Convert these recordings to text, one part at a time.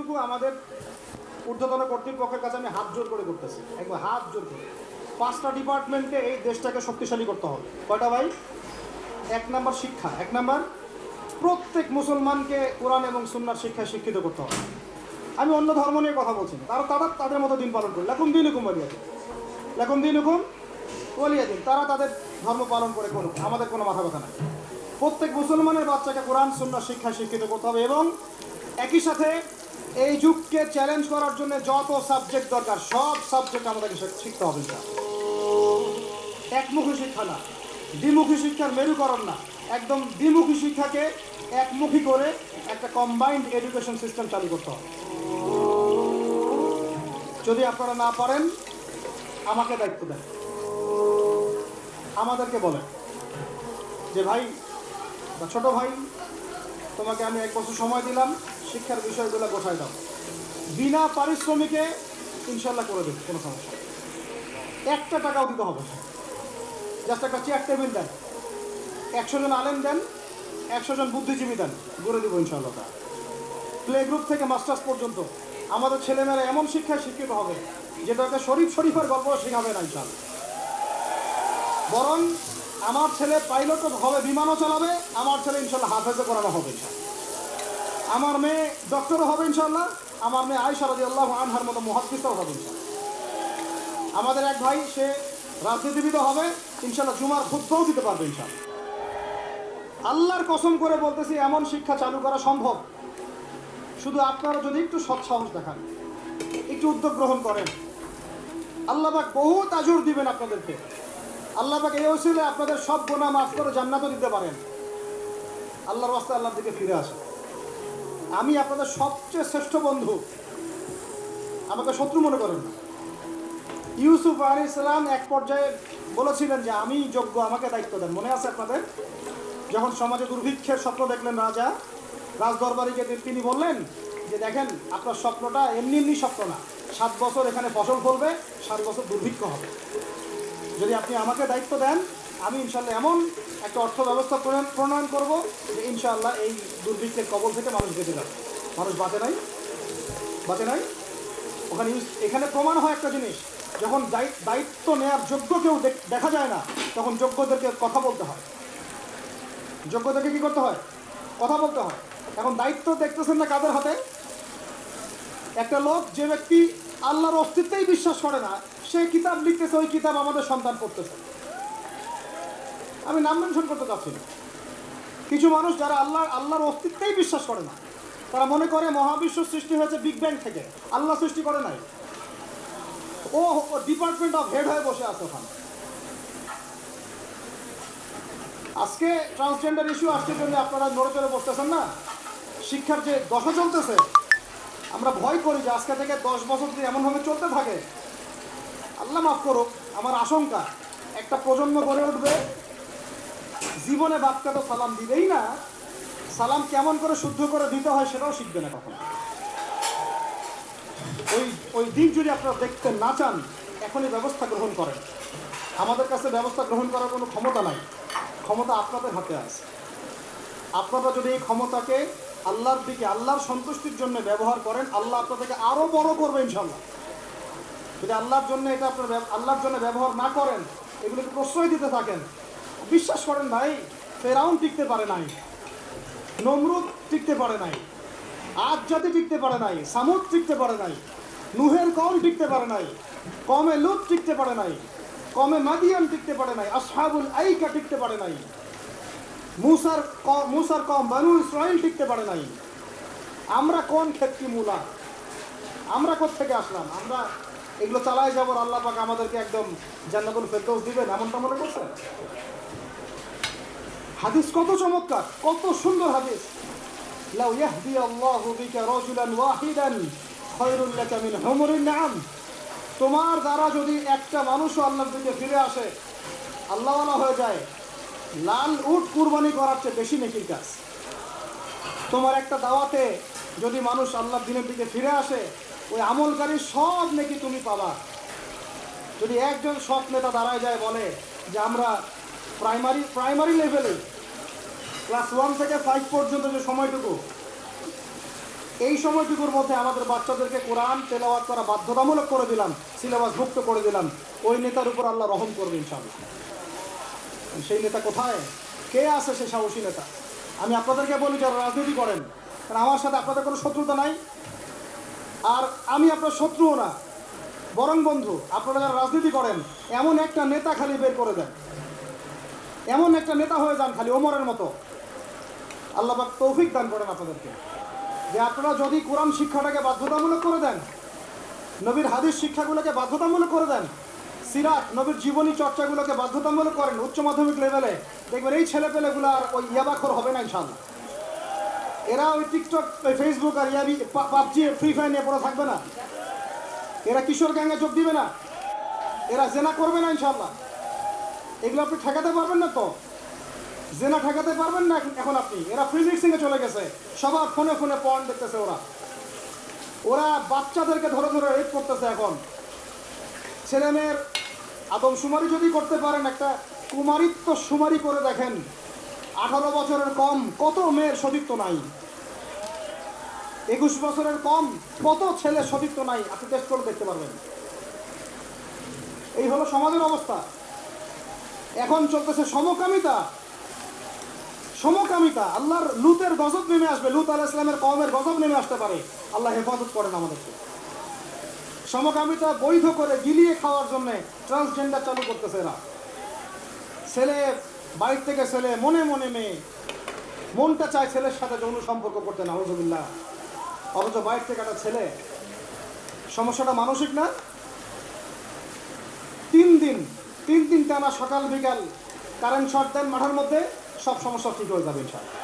এইটুকু আমাদের ঊর্ধ্বতন কর্তৃপক্ষের কাছে আমি হাত জোর করে করতেছি, একবার হাত জোর করে। 5টা ডিপার্টমেন্টে এই দেশটাকে শক্তিশালী করতে হবে। কয়টা ভাই? 1 নাম্বার শিক্ষা, 1 নাম্বার প্রত্যেক মুসলমানকে কোরআন এবং সুন্নাহর শিক্ষায় শিক্ষিত করতে হবে। আমি অন্য ধর্ম নিয়ে কথা বলছি না, তাদের মতো দিন পালন করি। লাকুম দীনুকুম ওয়ালিয়া দিন, লাকুম দীনুকুম ওয়ালিয়া দিন। তারা তাদের ধর্ম পালন করে করুক, আমাদের কোনো মাথা ব্যথা নাই। প্রত্যেক মুসলমানের বাচ্চাকে কোরআন সুন্নাহর শিক্ষায় শিক্ষিত করতে হবে এবং একই সাথে এই যুগকে চ্যালেঞ্জ করার জন্য যত সাবজেক্ট দরকার সব সাবজেক্ট আমাদেরকে শিখতে হবে। একমুখী শিক্ষা না, দ্বিমুখী শিক্ষার মেরুকরণ না, একদম দ্বিমুখী শিক্ষাকে একমুখী করে একটা কম্বাইন্ড এডুকেশন সিস্টেম চালু করতে হবে। যদি আপনারা না পারেন আমাকে দায়িত্ব দেন, আমাদেরকে বলেন যে ভাই বা ছোট ভাই, তোমাকে আমি 1 বছর সময় দিলাম, শিক্ষার বিষয়গুলো গোছায় দাও। বিনা পারিশ্রমিকে ইনশাল্লাহ করে দেবে, কোনো সমস্যা নেই। 1 টাকাও দিতে হবে, জাস্ট একটা চেয়ার টেবিল দেন, 100 জন আলেম দেন, 100 জন বুদ্ধিজীবী দেন, গড়ে দেবো ইনশাল্লাহ। প্লে গ্রুপ থেকে মাস্টার্স পর্যন্ত আমাদের ছেলেমেয়েরা এমন শিক্ষায় শিক্ষিত হবে যেটাকে শরীফের গল্প শেখাবে না ইনশাল্লাহ। বরং আমার ছেলে পাইলটও হবে, বিমানও চালাবে, আমার ছেলে ইনশাল্লাহ হাফেজও করানো হবে ইনশাল্লাহ। আমার মেয়ে ডক্টরও হবে ইনশাল্লাহ, আমার মেয়ে আয়েশা রাদিয়াল্লাহু আনহার মতো মুহাদ্দিসও হবে ইনশাল্লাহ। আমাদের এক ভাই সে রাজনীতিবিদও হবে ইনশাল্লাহ, জুমার খুতবাও দিতে পারবে ইনশাল্লাহ। আল্লাহর কসম করে বলতেছি, এমন শিক্ষা চালু করা সম্ভব, শুধু আপনারা যদি একটু সৎসাহস দেখান, একটু উদ্যোগ গ্রহণ করেন। আল্লাহ পাক বহুত আজর দিবেন আপনাদেরকে। আল্লাহ পাক এই ওসিলে আপনাদের সব গুনাহ মাফ করে জান্নাতও দিতে পারেন। আল্লাহর রাস্তায় আল্লাহর দিকে ফিরে আসেন। আমি আপনাদের সবচেয়ে শ্রেষ্ঠ বন্ধু, আমাকে শত্রু মনে করেন না। ইউসুফ আলাইহিস সালাম এক পর্যায়ে বলেছিলেন যে আমি যোগ্য, আমাকে দায়িত্ব দেন। মনে আছে আপনাদের? যখন সমাজে দুর্ভিক্ষের স্বপ্ন দেখলেন রাজা, রাজদরবারিকে তিনি বললেন যে দেখেন, আপনার স্বপ্নটা এমনি এমনি স্বপ্ন না, 7 বছর এখানে ফসল ফলবে, 7 বছর দুর্ভিক্ষ হবে। যদি আপনি আমাকে দায়িত্ব দেন, আমি ইনশাল্লাহ এমন একটা অর্থ ব্যবস্থা প্রণয়ন করব যে ইনশাআল্লাহ এই দুর্ভিক্ষের কবল থেকে মানুষ বেঁচে যাবে। মানুষ বাঁচে নাই। ওখানে এখানে প্রমাণ হয় একটা জিনিস, যখন দায়িত্ব নেওয়ার যোগ্য কেউ দেখা যায় না, তখন যোগ্যদেরকে কথা বলতে হয়। যোগ্যদেরকে কী করতে হয়? কথা বলতে হয়। এখন দায়িত্ব দেখতেছেন না কাদের হাতে? একটা লোক, যে ব্যক্তি আল্লাহর অস্তিত্বেই বিশ্বাস করে না, সে কিতাব লিখতেছে, ওই কিতাব আমাদের সন্তান পড়তেছে। আমি নাম মেনশন করতে চাচ্ছি না। কিছু মানুষ যারা আল্লাহর অস্তিত্বেই বিশ্বাস করে না, তারা মনে করে মহাবিশ্ব সৃষ্টি হয়েছে বিগ ব্যাং থেকে, আল্লাহ সৃষ্টি করে নাই। ও ডিপার্টমেন্ট অফ হেড হয়ে বসে আছে ওখানে। আজকে ট্রান্সজেন্ডার ইস্যু আসতে জন্য আপনারা নড়ে চড়ে বসতেছেন না। শিক্ষার যে দশা চলতেছে, আমরা ভয় করি যে আজকে থেকে 10 বছর যদি এমনভাবে চলতে থাকে, আল্লাহ মাফ করুক, আমার আশঙ্কা একটা প্রজন্ম গড়ে উঠবে, জীবনে বাপকে তো সালাম দিবেই না, সালাম কেমন করে শুদ্ধ করে দিতে হয় সেটাও শিখবে না কখনো। ওই দিক যদি আপনারা দেখতে না চান, এখনই ব্যবস্থা গ্রহণ করেন। আমাদের কাছে ব্যবস্থা গ্রহণ করার কোনো ক্ষমতা নাই, ক্ষমতা আপনাদের হাতে আছে। আপনারা যদি এই ক্ষমতাকে আল্লাহর দিকে, আল্লাহর সন্তুষ্টির জন্য ব্যবহার করেন, আল্লাহ আপনাদেরকে আরও বড় করবে ইনশাল্লাহ। যদি আল্লাহর জন্য এটা আপনার আল্লাহর জন্য ব্যবহার না করেন, এগুলোকে প্রশ্রয় দিতে থাকেন, বিশ্বাস করেন ভাই, ফেরাউন টিকতে পারে নাই, নমরুদ টিকতে পারে নাই, আদ জাতি টিকতে পারে নাই, সামুদ টিকতে পারে নাই, নুহের কওম টিকতে পারে নাই, কমে লুত টিকতে পারে নাই, কমে মাদিয়ান টিকতে পারে নাই, আসহাবুল আইকা টিকতে পারে নাই, মুসার কওম বানু ইসরাইল টিকতে পারে নাই। আমরা কোন ক্ষেত্রে মূলা? আমরা কোত্থেকে আসলাম? আমরা এগুলো চালায় যাবো, আল্লাহ পাক আমাদেরকে একদম জান্নাতুল ফেরদৌস দিবেন এমনটা মনে করছেন? হাদিস কত চমৎকার, কত সুন্দর হাদিস। লাউ ইয়াহদি আল্লাহু বিকা রাজুলান ওয়াহিদান খায়রুল লাকা মিন হুমুরিন নাম। তোমার দ্বারা যদি একটা মানুষও আল্লাহর দিকে ফিরে আসে, আল্লাহওয়ালা হয়ে যায়, লাল উট কুরবানি করার চেয়ে বেশি নেকির কাজ। তোমার একটা দাওয়াতে যদি মানুষ আল্লাহর দিনের দিকে ফিরে আসে, ওই আমলকারী সব নেকি তুমি পাবা। যদি একজন সৎ নেতা দাঁড়ায় যায়, বলে যে আমরা প্রাইমারি লেভেলে ক্লাস 1 থেকে 5 পর্যন্ত যে সময়টুকু এই সময়টুকুর মধ্যে আমাদের বাচ্চাদেরকে কোরআন তেলাওয়াত করা বাধ্যতামূলক করে দিলাম, সিলেবাস মুক্ত করে দিলাম, ওই নেতার উপর আল্লাহ রহম করবে ইনশাআল্লাহ। সেই নেতা কোথায়, কে আছে সে সাহসী নেতা? আমি আপনাদেরকে বলি যারা রাজনীতি করেন, কারণ আমার সাথে আপনাদের কোনো শত্রুতা নাই, আর আমি আপনার শত্রুও না, বরং বন্ধু। আপনারা যারা রাজনীতি করেন, এমন একটা নেতা খালি বের করে দেন, এমন একটা নেতা হয়ে যান খালি ওমরের মতো। আল্লাহ পাক তৌফিক দান করেন আপনাদেরকে, যে আপনারা যদি কোরআন শিক্ষাটাকে বাধ্যতামূলক করে দেন, নবীর হাদিস শিক্ষাগুলোকে বাধ্যতামূলক করে দেন, সিরাত নবীর জীবনী চর্চাগুলোকে বাধ্যতামূলক করেন উচ্চ মাধ্যমিক লেভেলে, দেখবেন এই ছেলেপেলেগুলো আর ওই ইয়াবাখর হবে না ইনশাআল্লাহ। এরা ওই টিকটক, ফেসবুক আর ইয়াবি, পাবজি, ফ্রি ফায়ার নিয়ে পড়ে থাকবে না। এরা কিশোর গ্যাংয়ে যোগ দিবে না, এরা জেনা করবে না ইনশাআল্লাহ। এগুলো আপনি ঠেকাতে পারবেন না তো, জেনা ঠেকাতে পারবেন না এখন আপনি। এরা ফ্রি মিক্সিংয়ে চলে গেছে, সবার ফোনে ফোনে পয়েন্ট দেখতেছে। ওরা বাচ্চাদেরকে ধরে ধরে রেপ করতেছে। এখন ছেলে মেয়ের আদমশুমারি যদি করতে পারেন, একটা কুমারিত্ব শুমারি করে দেখেন, 18 বছরের কম কত মেয়ের সতীত্ব নাই, 21 বছরের কম কত ছেলের সতীত্ব নাই, আপনি টেস্ট করে দেখতে পারবেন। এই হলো সমাজের অবস্থা। এখন চলতেছে সমকামিতা। সমকামিতা, আল্লাহর লুতের গজব নেমে আসবে, লুত আলাইহিস সালামের কওমের গজব নেমে আসতে পারে। আল্লাহ হেফাজত করেন আমাদেরকে। সমকামিতা বৈধ করে গিলিয়ে খাওয়ার জন্য ট্রান্সজেন্ডার চালু করতেছে এরা। ছেলে বাড়ির থেকে ছেলে, মনে মনে মেয়ে, মনটা চায় ছেলের সাথে যৌন সম্পর্ক করতে, নাউযুবিল্লাহ, অথচ বাইরে থেকে একটা ছেলে। সমস্যাটা মানসিক না? 3 দিন টানা সকাল বিকাল কারেন্ট শর্ট দেন মাঠের মধ্যে, সব সমস্যা ঠিক হয়ে যাবে ইনশাআল্লাহ।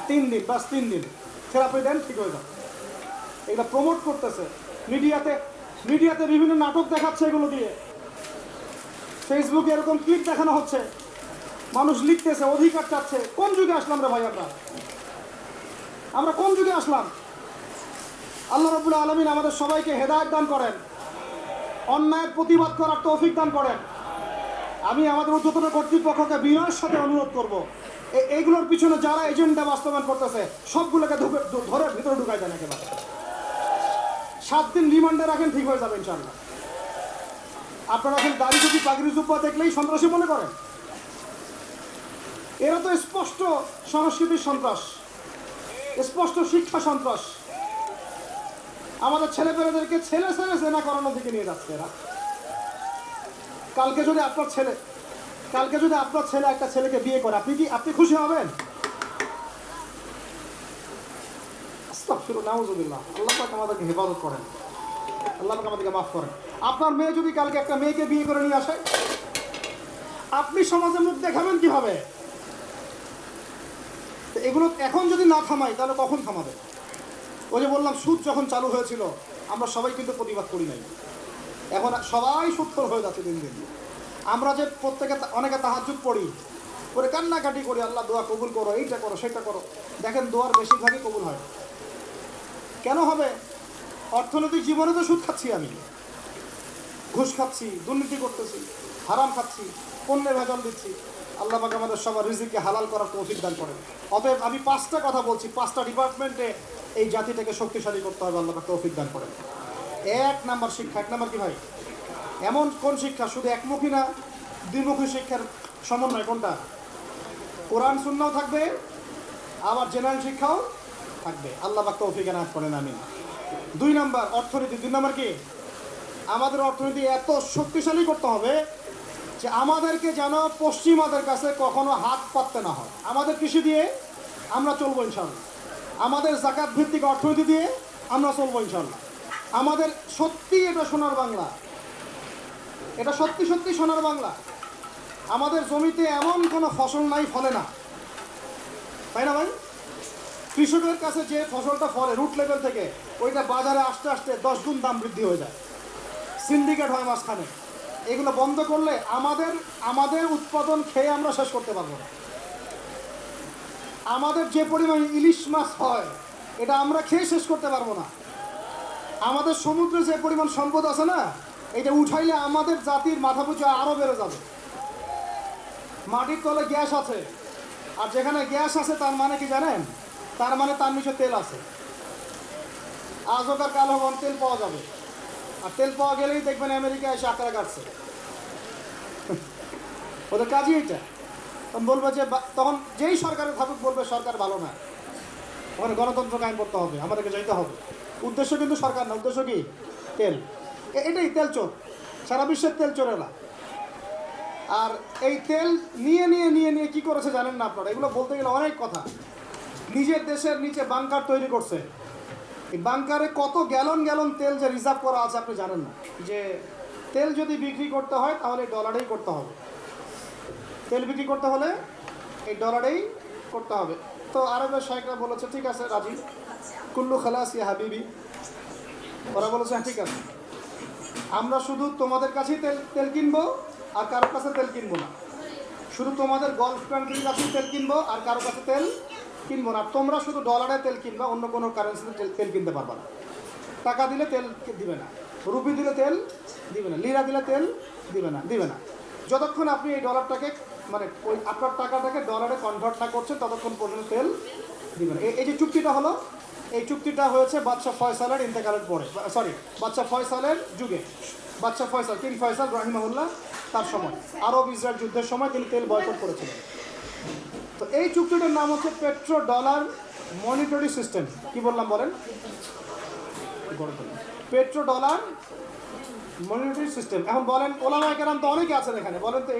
3 দিন, বাস 3 দিন থেরাপি দেন, ঠিক হয়ে যাবে। এগুলো প্রমোট করতেছে মিডিয়াতে বিভিন্ন নাটক দেখাচ্ছে, এগুলো দিয়ে ফেসবুকে এরকম ক্লিপ দেখানো হচ্ছে, মানুষ লিখতেছে, অধিকার চাচ্ছে। কোন যুগে আসলাম রে ভাই? আমরা কোন যুগে আসলাম? আল্লাহ রাব্বুল আলামিন আমাদের সবাইকে হেদায়েত দান করেন, অন্যায়ের প্রতিবাদ করার তৌফিক দান করেন। আমি আমাদের ঊর্ধ্বতন কর্তৃপক্ষকে বিনয়ের সাথে অনুরোধ করব, এইগুলোর পিছনে যারা এজেন্ডা বাস্তবায়ন করতেছে সবগুলোকে ধরে ভিতরে ঢুকাই দেন একেবারে। 7 দিন রিমান্ডে রাখেন, ঠিক হয়ে যাবে ইনশাআল্লাহ। আপনারা এখন দাড়ি টুপি পাগড়ি জুব্বা দেখলেই সন্ত্রাসী মনে করেন? এরা তো স্পষ্ট সংস্কৃতির সন্ত্রাস, স্পষ্ট শিক্ষা সন্ত্রাস। আমাদের ছেলেপেলেদেরকে ছেলে জেনা করানোর দিকে নিয়ে যাচ্ছে এরা। কালকে যদি আপনার ছেলে একটা ছেলেকে বিয়ে করে, আপনি খুশি হবেন? নাউযুবিল্লাহ। আল্লাহ পাক আমাদেরকে হেফাজত করেন, আল্লাহ পাক আমাদেরকে মাফ করেন। আপনার মেয়ে যদি কালকে একটা মেয়েকে বিয়ে করে নিয়ে আসে, আপনি সমাজে মুখ দেখাবেন কিভাবে? এগুলো এখন যদি না থামাই, তাহলে কখন থামাবে? ওই যে বললাম, সুদ যখন চালু হয়েছিল আমরা সবাই কিন্তু প্রতিবাদ করি নাই। এখন সবাই সুদখোর হয়ে যাচ্ছে দিন দিন। আমরা যে অনেকে তাহাজ্জুদ পড়ি, করে কান্নাকাটি করি, আল্লাহ দোয়া কবুল করো, এইটা করো সেটা করো। দেখেন দোয়ার বেশিরভাগই কবুল হয়। কেন হবে? অর্থনৈতিক জীবনে তো সুদ খাচ্ছি, আমি ঘুষ খাচ্ছি, দুর্নীতি করতেছি, হারাম খাচ্ছি, পণ্যে ভেজাল দিচ্ছি। আল্লাহ পাক আমাদের সবার রিজিককে হালাল করার তৌফিক দান করেন। অতএব আমি 5টা কথা বলছি, 5টা ডিপার্টমেন্টে এই জাতিটাকে শক্তিশালী করতে হবে, আল্লাহ পাক তৌফিক দান করেন। 1 নাম্বার শিক্ষা। 1 নাম্বার কি ভাই? এমন কোন শিক্ষা? শুধু একমুখী না, দ্বিমুখী শিক্ষার সমন্বয়। কোনটা? কোরআন সুন্নাহও থাকবে, আবার জেনারেল শিক্ষাও থাকবে। আল্লাহ পাক তৌফিক দান করেন, আমিন। 2 নাম্বার অর্থনীতি। 2 নাম্বার কি? আমাদের অর্থনীতি এত শক্তিশালী করতে হবে যে আমাদেরকে যেন পশ্চিমাদের কাছে কখনো হাত পাততে না হয়। আমাদের কৃষি দিয়ে আমরা চলবো ইনশাআল্লাহ, আমাদের যাকাত ভিত্তিক অর্থনীতি দিয়ে আমরা চলবো ইনশাআল্লাহ। আমাদের সত্যি এটা সোনার বাংলা, এটা সত্যি সত্যি সোনার বাংলা। আমাদের জমিতে এমন কোনো ফসল নাই ফলে না, তাই না ভাই? কৃষকের কাছে যে ফসলটা ফলে রুট লেভেল থেকে, ওইটা বাজারে আসতে আসতে 10 গুণ দাম বৃদ্ধি হয়ে যায়, সিন্ডিকেট হয় মাঝখানে। এগুলো বন্ধ করলে আমাদের উৎপাদন খেয়ে আমরা শেষ করতে পারবো না। আমাদের যে পরিমাণ ইলিশ মাছ হয়, এটা আমরা খেয়ে শেষ করতে পারবো না। আমাদের সমুদ্রে যে পরিমাণ সম্পদ আছে না, এটা উঠাইলে আমাদের জাতির মাথা পিছু আরও বেড়ে যাবে। মাটির তলে গ্যাস আছে, আর যেখানে গ্যাস আছে তার মানে কি জানেন? তার মানে তার নিচে তেল আছে। আজ হোক আর কাল হোক তেল পাওয়া যাবে, আর তেল পাওয়া গেলেই দেখবেন আমেরিকা এসে আঁকড়া কাটছে। ওদের কাজই এটা। তখন বলবে যে তখন যেই সরকারের থাকুক বলবে সরকার ভালো না, ওখানে গণতন্ত্র কায়েম করতে হবে, আমাদেরকে যেতে হবে। উদ্দেশ্য কিন্তু সরকার না, উদ্দেশ্য কি? তেল। এটাই তেল চোর, সারা বিশ্বের তেল চোরেরা। আর এই তেল নিয়ে নিয়ে নিয়ে নিয়ে কী করেছে জানেন না আপনারা? এগুলো বলতে গেলে অনেক কথা। নিজের দেশের নিচে বাংকার তৈরি করছে। এই বাংকারে কত গ্যালন গ্যালন তেল যে রিজার্ভ করা আছে আপনি জানেন না। যে তেল যদি বিক্রি করতে হয় তাহলে ডলারেই করতে হবে, তেল বিক্রি করতে হলে এই ডলারেই করতে হবে। তো আরবের শাইখরা বলেছে ঠিক আছে রাজি, কুল্লু খালাস ইয়া হাবিবি। ওরা বলেছে ঠিক আছে, আমরা শুধু তোমাদের কাছেই তেল কিনবো আর কারোর কাছে তেল কিনবো না। শুধু তোমাদের গালফ কান্ট্রির কাছেই তেল কিনবো আর কারোর কাছে তেল কিনবো না। তোমরা শুধু ডলারে তেল কিনবা, অন্য কোনো কারেন্সিতে তেল কিনতে পারবা না। টাকা দিলে তেল দিবে না, রুপি দিলে তেল দিবে না, লিরা দিলে তেল দিবে না। যতক্ষণ আপনি এই ডলারটাকে মানে ওই আপনার টাকাটাকে ডলারে কনভার্ট না করছেন ততক্ষণ পর্যন্ত তেল দিবে না। এই যে চুক্তিটা হলো, এই চুক্তিটা হয়েছে বাদশাহ ফয়সালের ইন্তেকালের পরে, সরি বাদশাহ ফয়সালের যুগে। বাদশাহ ফয়সাল, কিং ফয়সাল রাহিমাহুল্লাহ, তার সময় আরব ইসরায়েল যুদ্ধের সময় তিনি তেল বয়কট করেছিলেন। তো এই চুক্তিটার নাম হচ্ছে পেট্রো ডলার মনিটরি সিস্টেম। কি বললাম বলেন? Petro dollar monetary system. এখন বলেন ওলামায়ে কেরাম তো অনেকে আছেন এখানে, বলেন তো